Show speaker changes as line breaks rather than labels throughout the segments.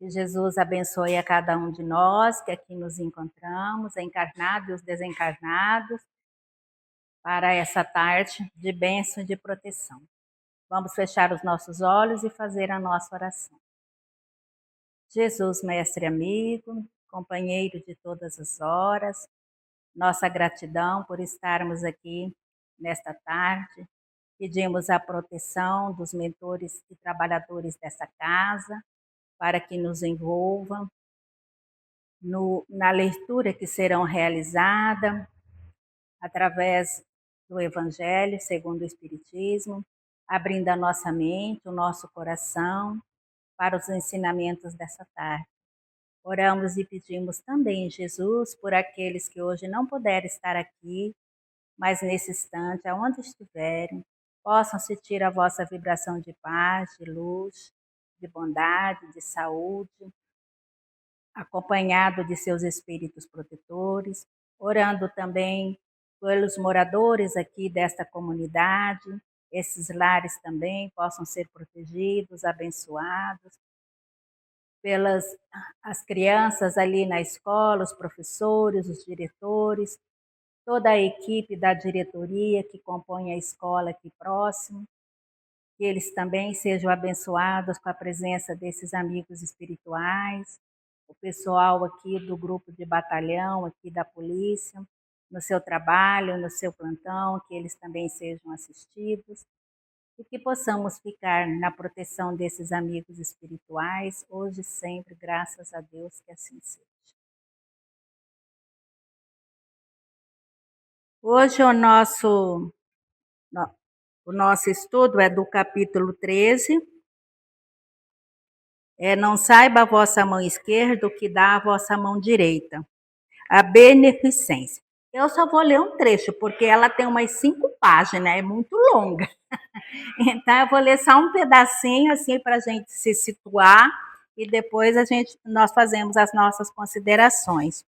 Que Jesus abençoe a cada um de nós que aqui nos encontramos, encarnados e os desencarnados, para essa tarde de bênção e de proteção. Vamos fechar os nossos olhos e fazer a nossa oração. Jesus, mestre amigo, companheiro de todas as horas, nossa gratidão por estarmos aqui nesta tarde. Pedimos a proteção dos mentores e trabalhadores dessa casa, para que nos envolvam na leitura que serão realizada através do Evangelho segundo o Espiritismo, abrindo a nossa mente, o nosso coração para os ensinamentos dessa tarde. Oramos e pedimos também, Jesus, por aqueles que hoje não puderam estar aqui, mas nesse instante, aonde estiverem, possam sentir a vossa vibração de paz, de luz, de bondade, de saúde, acompanhado de seus espíritos protetores, orando também pelos moradores aqui desta comunidade, esses lares também possam ser protegidos, abençoados, pelas as crianças ali na escola, os professores, os diretores, toda a equipe da diretoria que compõe a escola aqui próximo, que eles também sejam abençoados com a presença desses amigos espirituais, o pessoal aqui do grupo de batalhão, aqui da polícia, no seu trabalho, no seu plantão, que eles também sejam assistidos e que possamos ficar na proteção desses amigos espirituais, hoje e sempre, graças a Deus, que assim seja. Hoje o nosso estudo é do capítulo 13, não saiba a vossa mão esquerda o que dá a vossa mão direita, a beneficência. Eu só vou ler um trecho, porque ela tem umas 5 páginas, é muito longa. Então, eu vou ler só um pedacinho, assim, para a gente se situar, e depois nós fazemos as nossas considerações.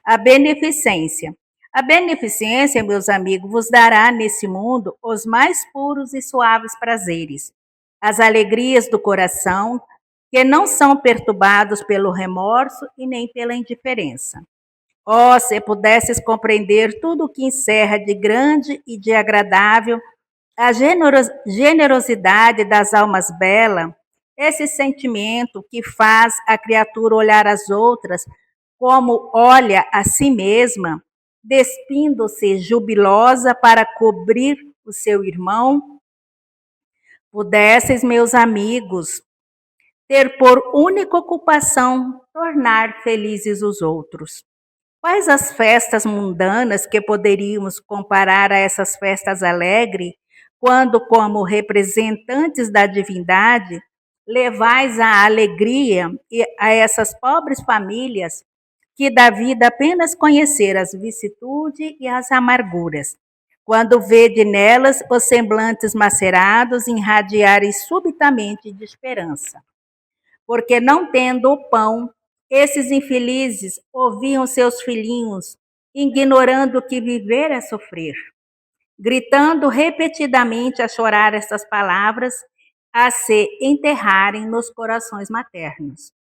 A beneficência. A beneficência, meus amigos, vos dará nesse mundo os mais puros e suaves prazeres, as alegrias do coração, que não são perturbados pelo remorso e nem pela indiferença. Oh, se pudesses compreender tudo o que encerra de grande e de agradável a generosidade das almas belas, esse sentimento que faz a criatura olhar as outras como olha a si mesma, despindo-se jubilosa para cobrir o seu irmão, pudesseis, meus amigos, ter por única ocupação tornar felizes os outros. Quais as festas mundanas que poderíamos comparar a essas festas alegres, quando, como representantes da divindade, levais a alegria a essas pobres famílias que da vida apenas conheceram as vicissitudes e as amarguras, quando vede nelas os semblantes macerados irradiarem subitamente de esperança. Porque não tendo o pão, esses infelizes ouviam seus filhinhos, ignorando que viver é sofrer, gritando repetidamente a chorar essas palavras, a se enterrarem nos corações maternos,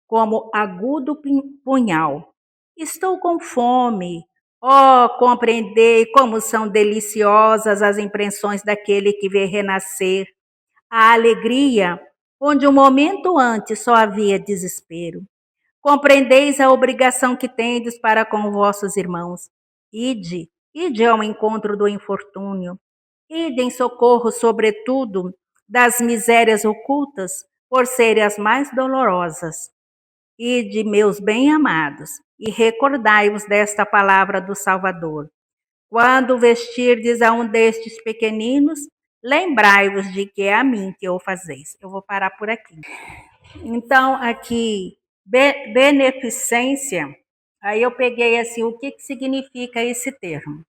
como agudo punhal. Estou com fome. Oh, compreendei como são deliciosas as impressões daquele que vê renascer a alegria, onde um momento antes só havia desespero. Compreendeis a obrigação que tendes para com vossos irmãos. Ide ao encontro do infortúnio. Ide em socorro, sobretudo, das misérias ocultas, por serem as mais dolorosas. Ide, meus bem-amados, e recordai-vos desta palavra do Salvador. Quando vestirdes a um destes pequeninos, lembrai-vos de que é a mim que o fazeis. Eu vou parar por aqui. Então, aqui, beneficência, aí eu peguei assim, o que significa esse termo?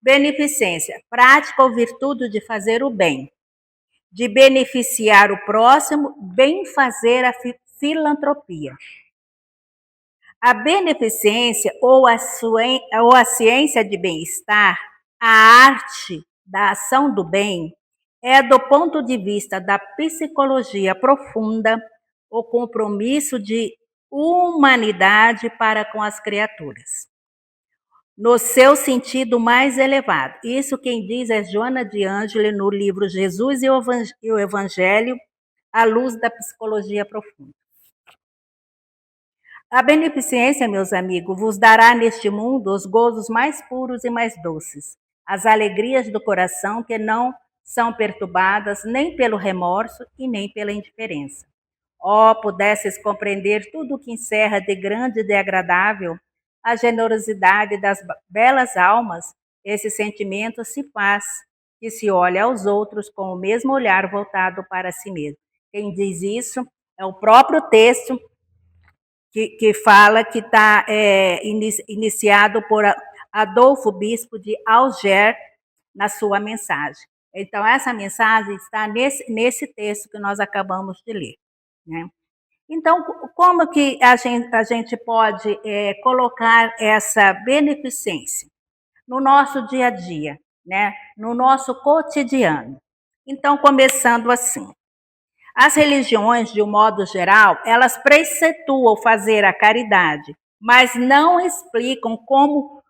Beneficência, prática ou virtude de fazer o bem, de beneficiar o próximo, bem fazer a filantropia. A beneficência ou a ciência de bem-estar, a arte da ação do bem, é do ponto de vista da psicologia profunda, o compromisso de humanidade para com as criaturas, no seu sentido mais elevado. Isso quem diz é Joana de Ângeles no livro Jesus e o Evangelho, à luz da psicologia profunda. A beneficência, meus amigos, vos dará neste mundo os gozos mais puros e mais doces, as alegrias do coração que não são perturbadas nem pelo remorso e nem pela indiferença. Ó, pudesses compreender tudo o que encerra de grande e de agradável a generosidade das belas almas, esse sentimento se faz que se olha aos outros com o mesmo olhar voltado para si mesmo. Quem diz isso é o próprio texto que fala que está iniciado por Adolfo Bispo de Alger na sua mensagem. Então, essa mensagem está nesse texto que nós acabamos de ler, né? Então, como que a gente pode colocar essa beneficência no nosso dia a dia, né? No nosso cotidiano? Então, começando assim. As religiões, de um modo geral, elas preceituam fazer a caridade, mas não explicam com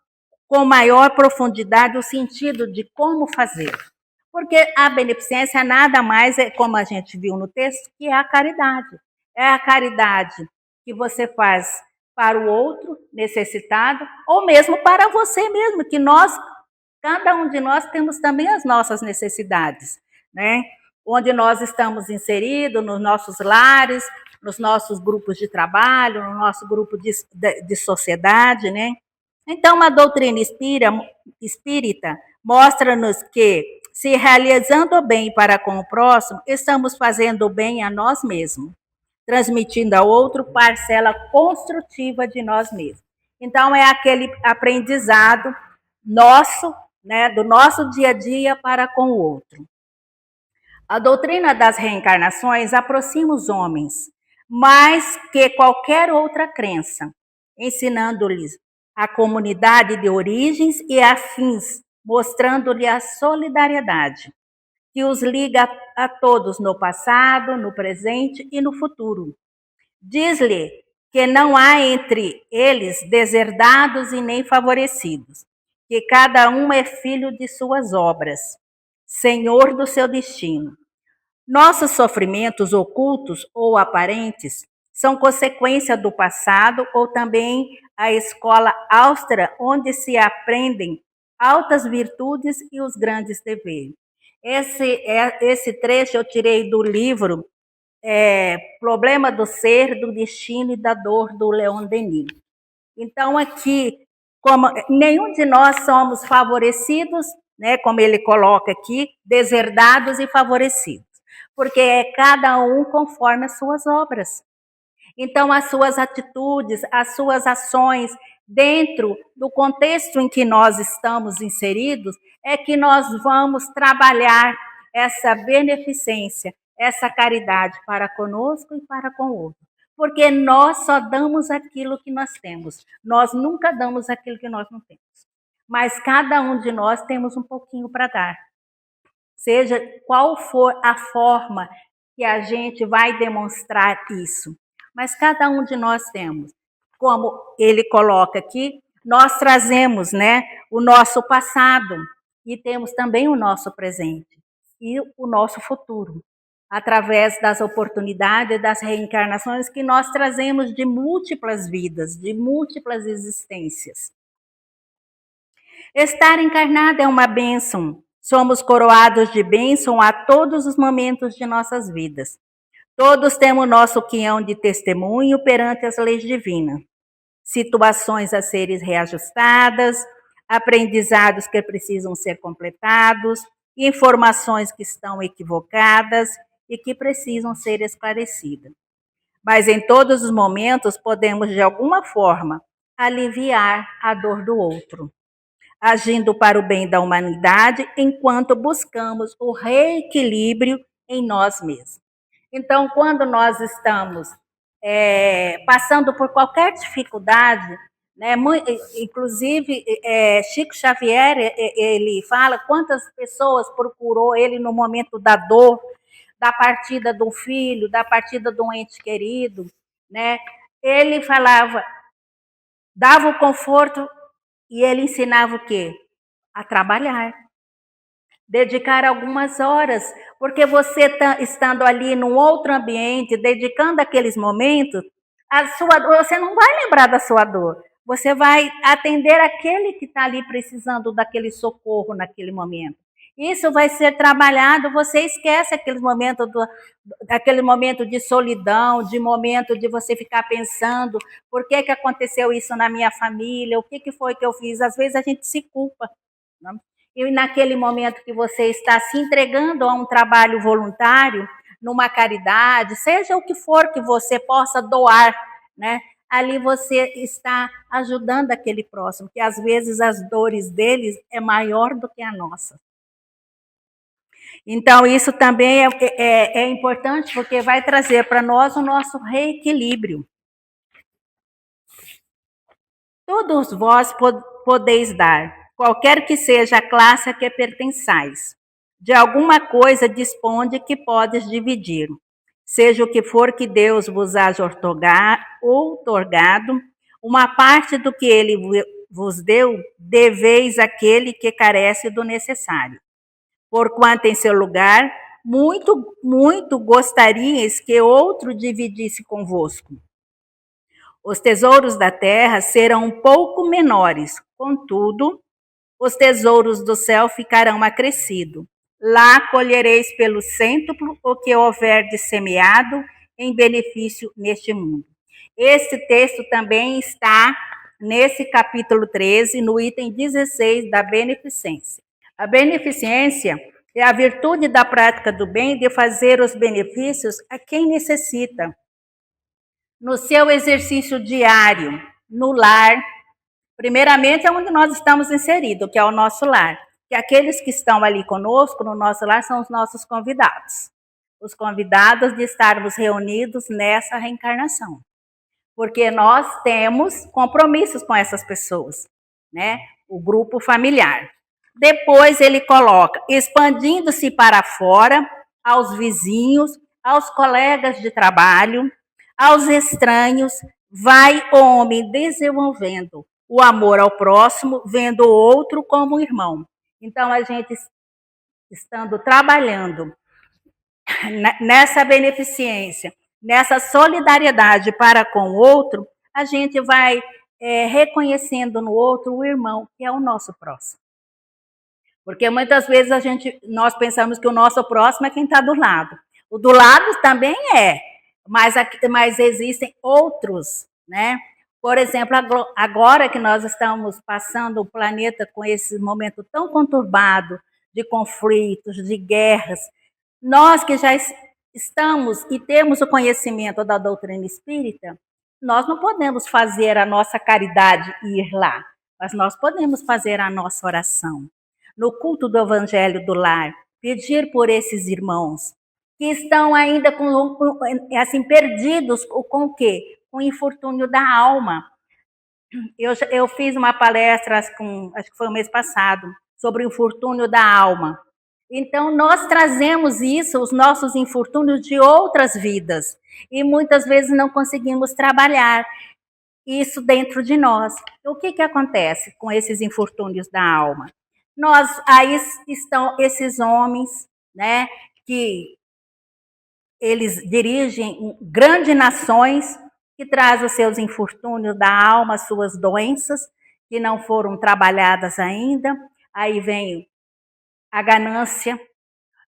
maior profundidade o sentido de como fazer. Porque a beneficência nada mais é, como a gente viu no texto, que é a caridade. É a caridade que você faz para o outro necessitado, ou mesmo para você mesmo, que cada um de nós temos também as nossas necessidades, né? Onde nós estamos inseridos, nos nossos lares, nos nossos grupos de trabalho, no nosso grupo de sociedade, né? Então, a doutrina espírita mostra-nos que, se realizando o bem para com o próximo, estamos fazendo o bem a nós mesmos, transmitindo ao outro parcela construtiva de nós mesmos. Então, é aquele aprendizado nosso, né, do nosso dia a dia para com o outro. A doutrina das reencarnações aproxima os homens mais que qualquer outra crença, ensinando-lhes a comunidade de origens e afins, mostrando-lhe a solidariedade que os liga a todos no passado, no presente e no futuro. Diz-lhe que não há entre eles deserdados e nem favorecidos, que cada um é filho de suas obras, senhor do seu destino. Nossos sofrimentos ocultos ou aparentes são consequência do passado ou também a escola austera, onde se aprendem altas virtudes e os grandes deveres. Esse trecho eu tirei do livro Problema do Ser, do Destino e da Dor, do Leon Denis. Então, aqui, como nenhum de nós somos favorecidos, né, como ele coloca aqui, deserdados e favorecidos, porque é cada um conforme as suas obras. Então, as suas atitudes, as suas ações, dentro do contexto em que nós estamos inseridos, é que nós vamos trabalhar essa beneficência, essa caridade para conosco e para com o outro. Porque nós só damos aquilo que nós temos. Nós nunca damos aquilo que nós não temos. Mas cada um de nós temos um pouquinho para dar. Seja qual for a forma que a gente vai demonstrar isso. Mas cada um de nós temos. Como ele coloca aqui, nós trazemos, né, o nosso passado e temos também o nosso presente e o nosso futuro, através das oportunidades, das reencarnações que nós trazemos de múltiplas vidas, de múltiplas existências. Estar encarnado é uma bênção. Somos coroados de bênção a todos os momentos de nossas vidas. Todos temos nosso quinhão de testemunho perante as leis divinas. Situações a serem reajustadas, aprendizados que precisam ser completados, informações que estão equivocadas e que precisam ser esclarecidas. Mas em todos os momentos podemos, de alguma forma, aliviar a dor do outro, agindo para o bem da humanidade enquanto buscamos o reequilíbrio em nós mesmos. Então, quando nós estamos passando por qualquer dificuldade, né, inclusive Chico Xavier, ele fala quantas pessoas procurou ele no momento da dor da partida do filho, da partida do ente querido, né? Ele falava, dava o conforto e ele ensinava o quê? A trabalhar. Dedicar algumas horas, porque você estando ali num outro ambiente, dedicando aqueles momentos, você não vai lembrar da sua dor. Você vai atender aquele que está ali precisando daquele socorro naquele momento. Isso vai ser trabalhado, você esquece aquele momento de solidão, de momento de você ficar pensando, por que aconteceu isso na minha família, o que foi que eu fiz? Às vezes a gente se culpa, né? E naquele momento que você está se entregando a um trabalho voluntário, numa caridade, seja o que for que você possa doar, né? Ali você está ajudando aquele próximo, que às vezes as dores deles é maior do que a nossa. Então, isso também é importante, porque vai trazer para nós o nosso reequilíbrio. Todos vós podeis dar, qualquer que seja a classe a que pertençais. De alguma coisa disponde que podes dividir. Seja o que for que Deus vos haja outorgado, uma parte do que ele vos deu, deveis àquele que carece do necessário. Porquanto em seu lugar, muito gostaríeis que outro dividisse convosco. Os tesouros da terra serão um pouco menores, contudo, os tesouros do céu ficarão acrescidos. Lá colhereis pelo cêntuplo o que houver de semeado em benefício neste mundo. Esse texto também está nesse capítulo 13, no item 16 da beneficência. A beneficência é a virtude da prática do bem de fazer os benefícios a quem necessita. No seu exercício diário, no lar, primeiramente é onde nós estamos inseridos, que é o nosso lar. Que aqueles que estão ali conosco, no nosso lar, são os nossos convidados. Os convidados de estarmos reunidos nessa reencarnação. Porque nós temos compromissos com essas pessoas, né? O grupo familiar. Depois ele coloca, expandindo-se para fora, aos vizinhos, aos colegas de trabalho, aos estranhos, vai o homem desenvolvendo o amor ao próximo, vendo o outro como irmão. Então, a gente, estando trabalhando nessa beneficência, nessa solidariedade para com o outro, a gente vai reconhecendo no outro o irmão, que é o nosso próximo. Porque muitas vezes nós pensamos que o nosso próximo é quem está do lado. O do lado também é, mas existem outros, né? Por exemplo, agora que nós estamos passando o planeta com esse momento tão conturbado de conflitos, de guerras, nós que já estamos e temos o conhecimento da doutrina espírita, nós não podemos fazer a nossa caridade e ir lá, mas nós podemos fazer a nossa oração. No culto do Evangelho do Lar, pedir por esses irmãos que estão ainda assim, perdidos com o quê? Com o infortúnio da alma. Eu fiz uma palestra, acho que foi o mês passado, sobre o infortúnio da alma. Então, nós trazemos isso, os nossos infortúnios de outras vidas, e muitas vezes não conseguimos trabalhar isso dentro de nós. O que acontece com esses infortúnios da alma? Aí estão esses homens, né, que eles dirigem grandes nações, que trazem os seus infortúnios da alma, suas doenças, que não foram trabalhadas ainda. Aí vem a ganância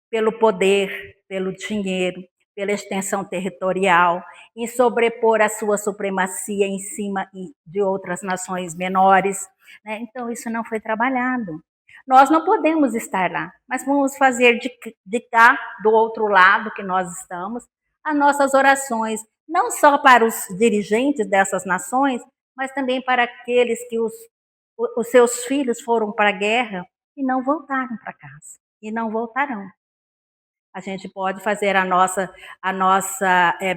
pelo poder, pelo dinheiro, pela extensão territorial, em sobrepor a sua supremacia em cima de outras nações menores, né? Então, isso não foi trabalhado. Nós não podemos estar lá, mas vamos fazer de cá, do outro lado que nós estamos, as nossas orações, não só para os dirigentes dessas nações, mas também para aqueles que os seus filhos foram para a guerra e não voltaram para casa, e não voltarão. A gente pode fazer a nossa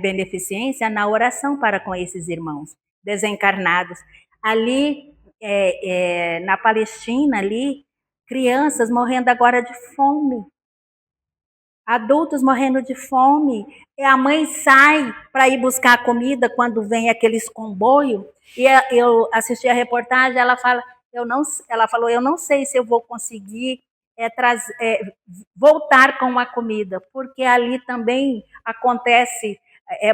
beneficência na oração para com esses irmãos desencarnados. Ali, na Palestina, ali, crianças morrendo agora de fome. adultos morrendo de fome, e a mãe sai para ir buscar comida quando vem aqueles comboios, e eu assisti a reportagem, ela falou, eu não sei se eu vou conseguir voltar com a comida, porque ali também acontece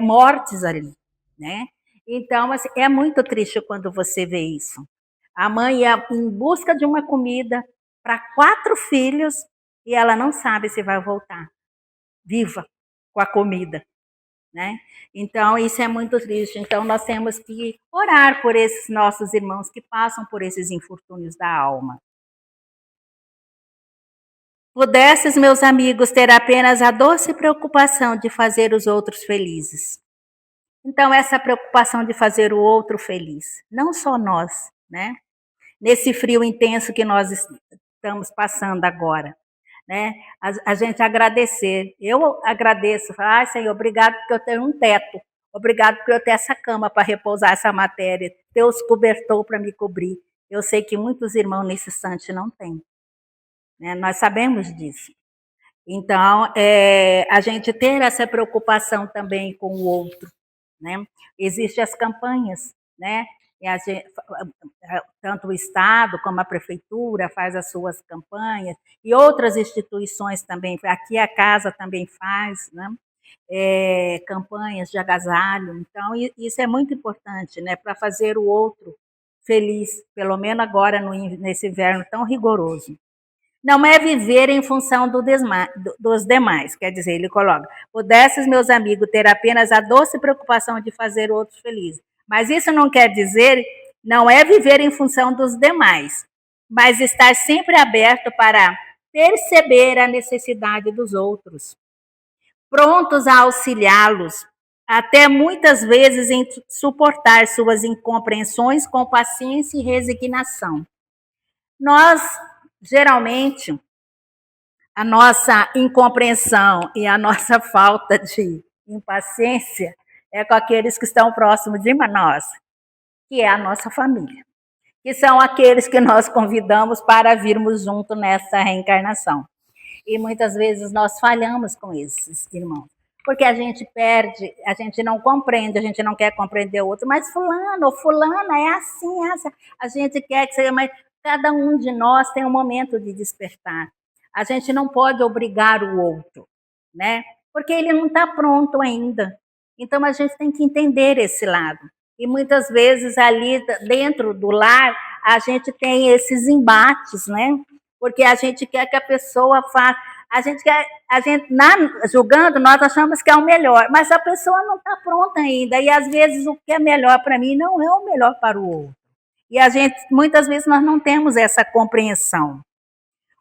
mortes ali, né? Então, assim, é muito triste quando você vê isso. A mãe ia em busca de uma comida para 4 filhos e ela não sabe se vai voltar viva com a comida, né? Então, isso é muito triste. Então, nós temos que orar por esses nossos irmãos que passam por esses infortúnios da alma. Pudesses, meus amigos, ter apenas a doce preocupação de fazer os outros felizes. Então, essa preocupação de fazer o outro feliz, não só nós, né? Nesse frio intenso que nós estamos passando agora, né? A gente agradecer. Eu agradeço, Senhor, obrigado porque eu tenho um teto, obrigado por eu ter essa cama para repousar essa matéria, Deus cobertou para me cobrir. Eu sei que muitos irmãos nesse instante não têm, né? Nós sabemos disso. Então, a gente ter essa preocupação também com o outro, né? Existem as campanhas, né? Tanto o Estado como a Prefeitura faz as suas campanhas, e outras instituições também, aqui a casa também faz, né? Campanhas de agasalho. Então, isso é muito importante, né? Para fazer o outro feliz, pelo menos agora nesse inverno tão rigoroso. Não é viver em função dos demais, quer dizer, ele coloca, pudesses, meus amigos, ter apenas a doce preocupação de fazer outros felizes. Mas isso não quer dizer, não é viver em função dos demais, mas estar sempre aberto para perceber a necessidade dos outros, prontos a auxiliá-los, até muitas vezes em suportar suas incompreensões com paciência e resignação. Nós, geralmente, a nossa incompreensão e a nossa falta de impaciência é com aqueles que estão próximos de nós, que é a nossa família, que são aqueles que nós convidamos para virmos junto nessa reencarnação. E muitas vezes nós falhamos com esses irmãos, porque a gente perde, a gente não compreende, a gente não quer compreender o outro, mas fulano ou fulana é assim, a gente quer que seja, mas cada um de nós tem um momento de despertar. A gente não pode obrigar o outro, né? Porque ele não está pronto ainda. Então a gente tem que entender esse lado. E muitas vezes ali dentro do lar a gente tem esses embates, né? Porque a gente quer que a pessoa faça. Julgando, nós achamos que é o melhor, mas a pessoa não está pronta ainda. E às vezes o que é melhor para mim não é o melhor para o outro. E muitas vezes nós não temos essa compreensão.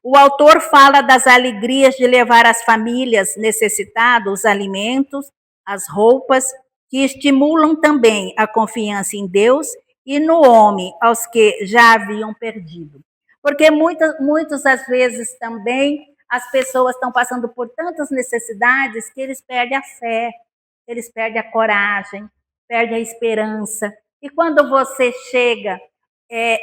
O autor fala das alegrias de levar às famílias necessitadas os alimentos, as roupas, que estimulam também a confiança em Deus e no homem, aos que já haviam perdido. Porque muitas das vezes também as pessoas estão passando por tantas necessidades que eles perdem a fé, eles perdem a coragem, perdem a esperança. E quando você chega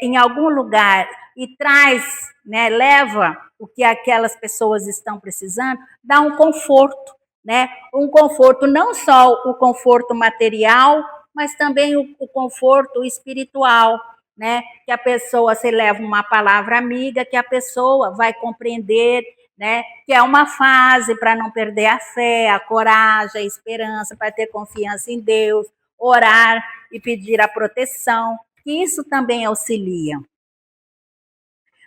em algum lugar e traz, né, leva o que aquelas pessoas estão precisando, dá um conforto, né? Um conforto, não só o conforto material, mas também o conforto espiritual, né? Que a pessoa, se leva uma palavra amiga, que a pessoa vai compreender, né? Que é uma fase para não perder a fé, a coragem, a esperança, para ter confiança em Deus, orar e pedir a proteção. Isso também auxilia.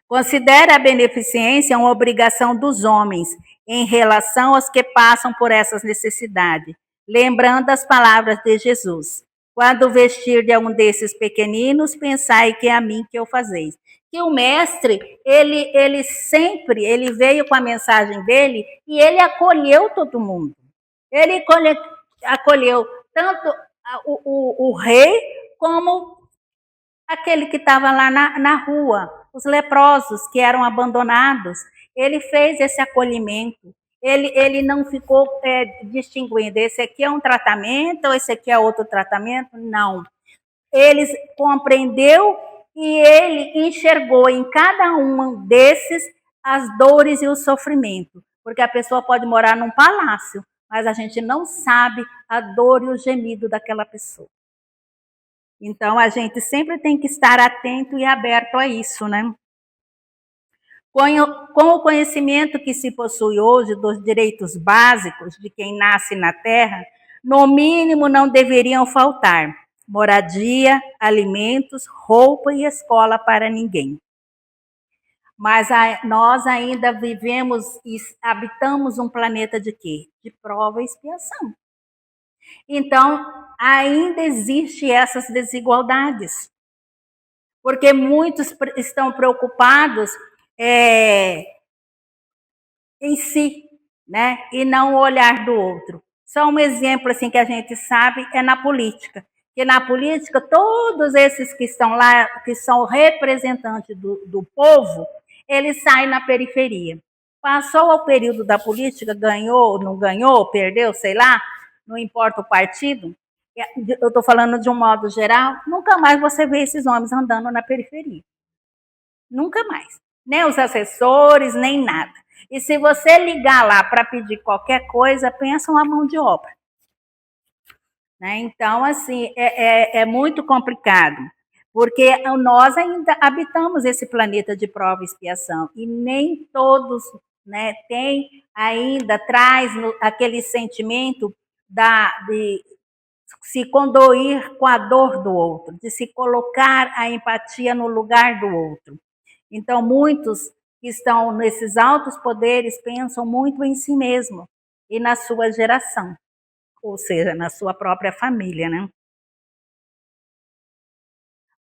Considera a beneficência uma obrigação dos homens em relação aos que passam por essas necessidades, lembrando as palavras de Jesus. Quando vestir de um desses pequeninos, pensai que é a mim que eu fazeis. Que o mestre, ele sempre, ele veio com a mensagem dele e ele acolheu todo mundo. Ele acolheu tanto o rei como aquele que estava lá na rua, os leprosos que eram abandonados. Ele fez esse acolhimento. Ele não ficou distinguindo, esse aqui é um tratamento ou esse aqui é outro tratamento. Não. Ele compreendeu e ele enxergou em cada um desses as dores e o sofrimento. porque a pessoa pode morar num palácio, mas a gente não sabe a dor e o gemido daquela pessoa. Então, a gente sempre tem que estar atento e aberto a isso, né? Com o conhecimento que se possui hoje dos direitos básicos de quem nasce na Terra, no mínimo não deveriam faltar moradia, alimentos, roupa e escola para ninguém. Mas nós ainda vivemos e habitamos um planeta de quê? De prova e expiação. Então, ainda existem essas desigualdades. Porque muitos estão preocupados em si, né? E não o olhar do outro. Só um exemplo assim que a gente sabe é na política. Que na política, todos esses que estão lá, que são representantes do povo, eles saem na periferia. Passou o período da política, ganhou, não ganhou, perdeu, sei lá, não importa o partido. Eu estou falando de um modo geral, nunca mais você vê esses homens andando na periferia. Nunca mais. Nem os assessores, nem nada. E se você ligar lá para pedir qualquer coisa, pensa uma mão de obra. Né? Então, assim, é muito complicado, porque nós ainda habitamos esse planeta de prova e expiação, e nem todos, né, ainda traz aquele sentimento de se condoer com a dor do outro, de se colocar a empatia no lugar do outro. Então, muitos que estão nesses altos poderes pensam muito em si mesmo e na sua geração, ou seja, na sua própria família, né?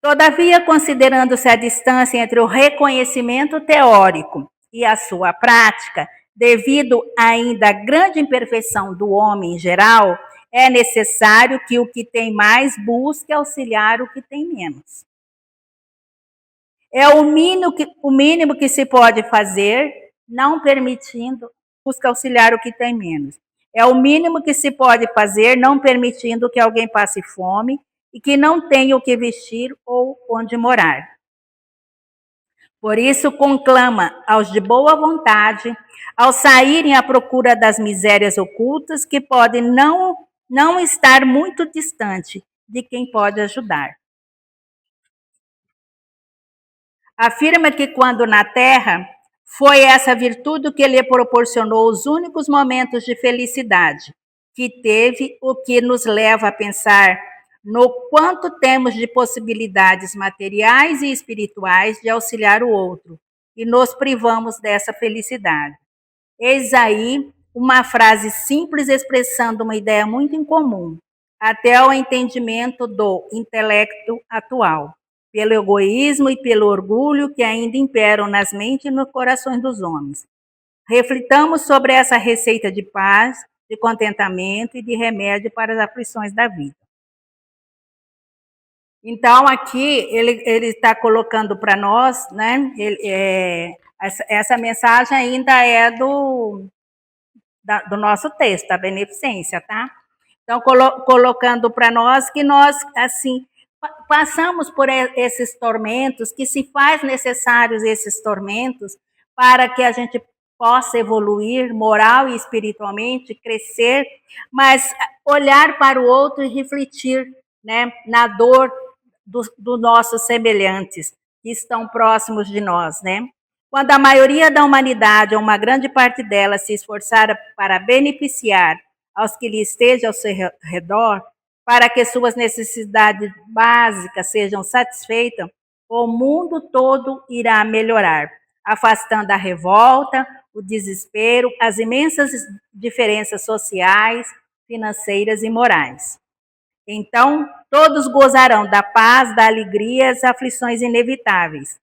Todavia, considerando-se a distância entre o reconhecimento teórico e a sua prática, devido ainda à grande imperfeição do homem em geral, é necessário que o que tem mais busque auxiliar o que tem menos. É o mínimo que se pode fazer, não permitindo, busca auxiliar o que tem menos. É o mínimo que se pode fazer, não permitindo que alguém passe fome e que não tenha o que vestir ou onde morar. Por isso, conclama aos de boa vontade, ao saírem à procura das misérias ocultas, que podem não estar muito distante de quem pode ajudar. Afirma que quando na Terra, foi essa virtude que lhe proporcionou os únicos momentos de felicidade que teve, o que nos leva a pensar no quanto temos de possibilidades materiais e espirituais de auxiliar o outro, e nos privamos dessa felicidade. Eis aí uma frase simples expressando uma ideia muito incomum, até ao entendimento do intelecto atual, pelo egoísmo e pelo orgulho que ainda imperam nas mentes e nos corações dos homens. Reflitamos sobre essa receita de paz, de contentamento e de remédio para as aflições da vida. Então, aqui ele está colocando para nós, né? Essa mensagem ainda é do nosso texto, da beneficência, tá? Então, colocando para nós que nós, assim, passamos por esses tormentos, que se faz necessários esses tormentos para que a gente possa evoluir moral e espiritualmente, crescer, mas olhar para o outro e refletir, né, na dor dos nossos semelhantes que estão próximos de nós, né? Quando a maioria da humanidade, ou uma grande parte dela, se esforçar para beneficiar aos que lhe estejam ao seu redor, para que suas necessidades básicas sejam satisfeitas, o mundo todo irá melhorar, afastando a revolta, o desespero, as imensas diferenças sociais, financeiras e morais. Então, todos gozarão da paz, da alegria e as aflições inevitáveis.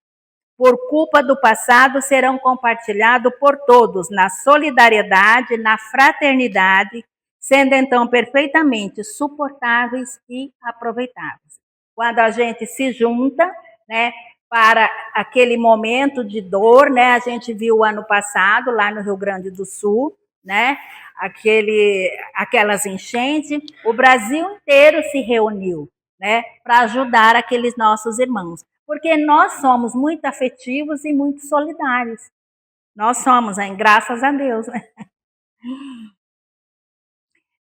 Por culpa do passado, serão compartilhados por todos na solidariedade, na fraternidade, sendo então perfeitamente suportáveis e aproveitáveis. Quando a gente se junta, né, para aquele momento de dor, né, a gente viu ano passado lá no Rio Grande do Sul, né, aquelas enchentes, o Brasil inteiro se reuniu, né, para ajudar aqueles nossos irmãos, porque nós somos muito afetivos e muito solidários. Nós somos, hein? Graças a Deus. Né?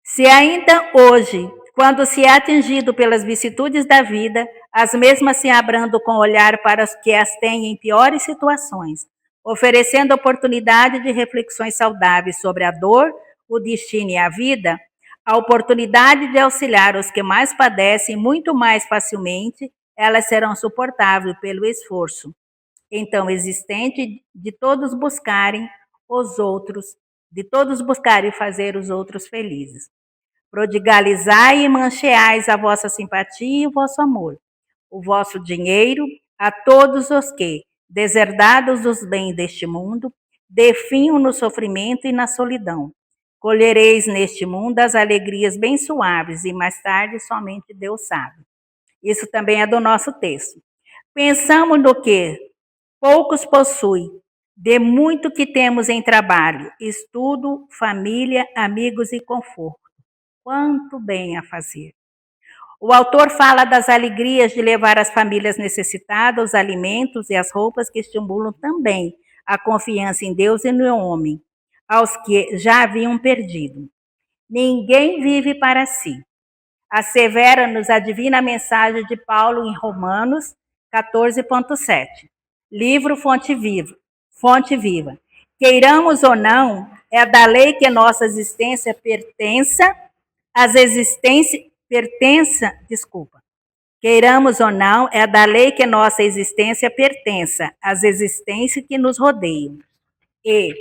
Se ainda hoje, quando se é atingido pelas vicissitudes da vida, as mesmas se abrandam com olhar para os que as têm em piores situações, oferecendo oportunidade de reflexões saudáveis sobre a dor, o destino e a vida, a oportunidade de auxiliar os que mais padecem muito mais facilmente, elas serão suportáveis pelo esforço, então, existente de todos buscarem os outros, de todos buscarem fazer os outros felizes. Prodigalizai e mancheais a vossa simpatia e o vosso amor, o vosso dinheiro a todos os que, deserdados dos bens deste mundo, definham no sofrimento e na solidão. Colhereis neste mundo as alegrias bem suaves e mais tarde somente Deus sabe. Isso também é do nosso texto. Pensamos no que poucos possuem, de muito que temos em trabalho, estudo, família, amigos e conforto. Quanto bem a fazer. O autor fala das alegrias de levar as famílias necessitadas os alimentos e as roupas que estimulam também a confiança em Deus e no homem, aos que já haviam perdido. Ninguém vive para si. Assevera-nos a divina mensagem de Paulo em Romanos 14,7. Livro Fonte Viva. Fonte Viva. Queiramos ou não, é da lei que nossa existência Queiramos ou não, é da lei que nossa existência pertença às existências que nos rodeiam. E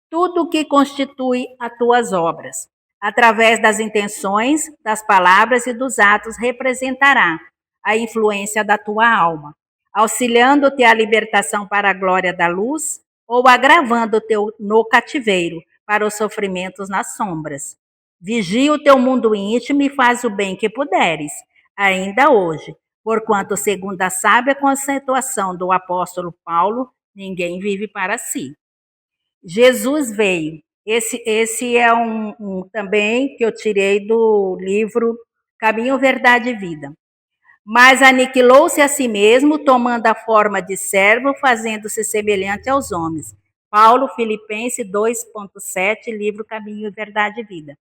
tudo o que constitui as tuas obras, através das intenções, das palavras e dos atos, representará a influência da tua alma, auxiliando-te à libertação para a glória da luz ou agravando-te no cativeiro para os sofrimentos nas sombras. Vigia o teu mundo íntimo e faz o bem que puderes, ainda hoje, porquanto, segundo a sábia conceituação do apóstolo Paulo, ninguém vive para si. Jesus veio. Esse é um também que eu tirei do livro Caminho, Verdade e Vida. Mas aniquilou-se a si mesmo, tomando a forma de servo, fazendo-se semelhante aos homens. Paulo, Filipenses 2,7, livro Caminho, Verdade e Vida.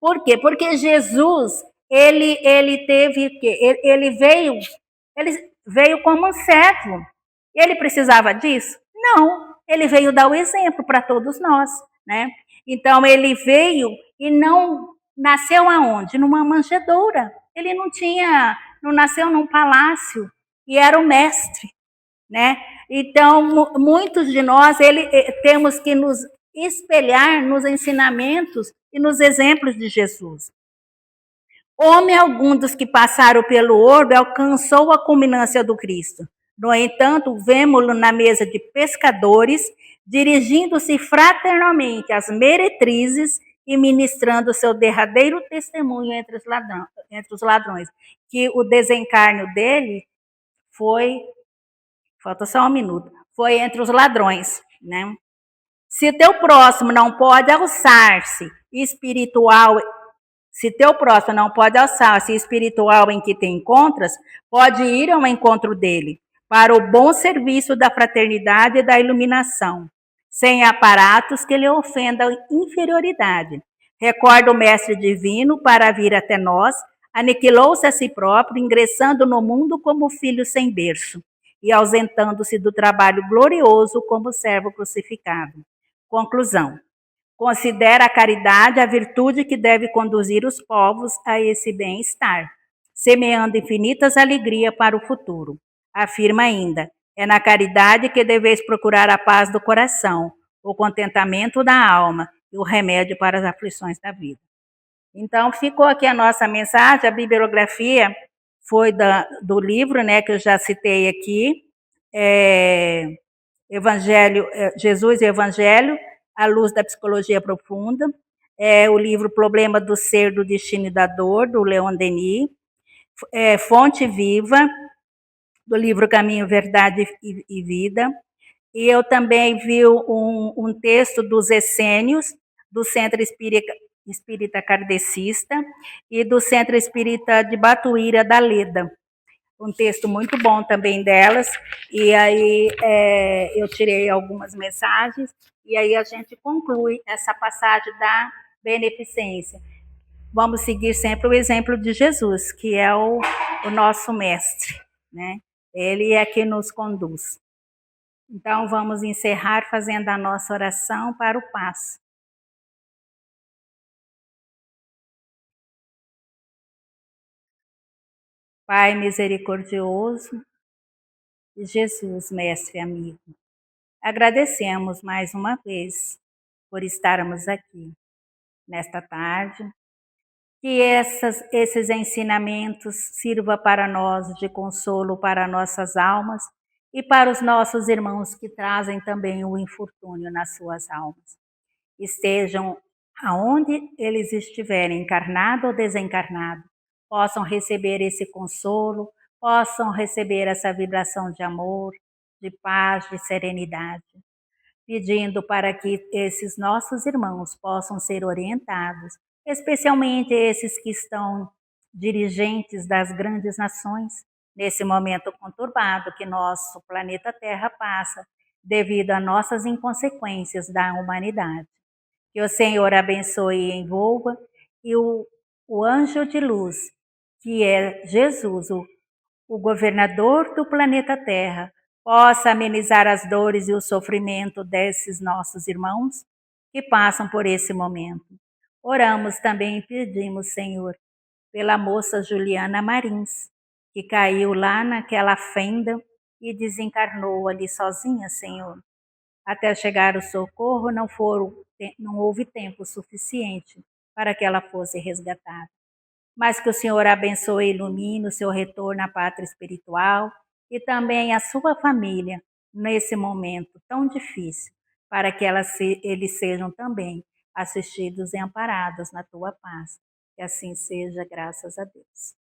Por quê? Porque Jesus, ele veio como um servo. Ele precisava disso? Não. Ele veio dar o exemplo para todos nós, né? Então ele veio e não nasceu aonde? Numa manjedoura. Ele não nasceu num palácio e era o mestre, né? Então muitos de nós temos que nos espelhar nos ensinamentos e nos exemplos de Jesus. Homem algum dos que passaram pelo orbe alcançou a culminância do Cristo. No entanto, vemo-lo na mesa de pescadores, dirigindo-se fraternalmente às meretrizes e ministrando seu derradeiro testemunho entre os ladrões. Que o desencarno dele foi, falta só um minuto, foi entre os ladrões, né? Se teu próximo não pode alçar-se se teu próximo não pode alçar-se espiritual em que te encontras, pode ir ao encontro dele, para o bom serviço da fraternidade e da iluminação, sem aparatos que lhe ofendam inferioridade. Recorda o Mestre Divino para vir até nós, aniquilou-se a si próprio, ingressando no mundo como filho sem berço e ausentando-se do trabalho glorioso como servo crucificado. Conclusão. Considera a caridade a virtude que deve conduzir os povos a esse bem-estar, semeando infinitas alegrias para o futuro. Afirma ainda, é na caridade que deveis procurar a paz do coração, o contentamento da alma e o remédio para as aflições da vida. Então, ficou aqui a nossa mensagem, a bibliografia foi do livro, né, que eu já citei aqui, Jesus e Evangelho, à luz da psicologia profunda, o livro Problema do Ser, do Destino e da Dor, do Leon Denis, Fonte Viva, do livro Caminho, Verdade e Vida, e eu também vi um texto dos Essênios, do Centro Espírita Kardecista e do Centro Espírita de Batuíra, da Leda. um texto muito bom também delas, e aí eu tirei algumas mensagens, e aí a gente conclui essa passagem da beneficência. Vamos seguir sempre o exemplo de Jesus, que é o nosso mestre, né? Ele é que nos conduz. Então, vamos encerrar fazendo a nossa oração para o passo. Pai misericordioso, Jesus, mestre amigo, agradecemos mais uma vez por estarmos aqui nesta tarde. Que esses ensinamentos sirvam para nós de consolo para nossas almas e para os nossos irmãos que trazem também o infortúnio nas suas almas. Estejam aonde eles estiverem, encarnado ou desencarnado, possam receber esse consolo, possam receber essa vibração de amor, de paz, de serenidade, pedindo para que esses nossos irmãos possam ser orientados, especialmente esses que estão dirigentes das grandes nações, nesse momento conturbado que nosso planeta Terra passa, devido a nossas inconsequências da humanidade. Que o Senhor abençoe e envolva, e o anjo de luz, que é Jesus, o governador do planeta Terra, possa amenizar as dores e o sofrimento desses nossos irmãos que passam por esse momento. Oramos também e pedimos, Senhor, pela moça Juliana Marins, que caiu lá naquela fenda e desencarnou ali sozinha, Senhor. Até chegar o socorro, não houve tempo suficiente para que ela fosse resgatada. Mas que o Senhor abençoe e ilumine o seu retorno à pátria espiritual e também a sua família nesse momento tão difícil, para que eles sejam também assistidos e amparados na tua paz. Que assim seja, graças a Deus.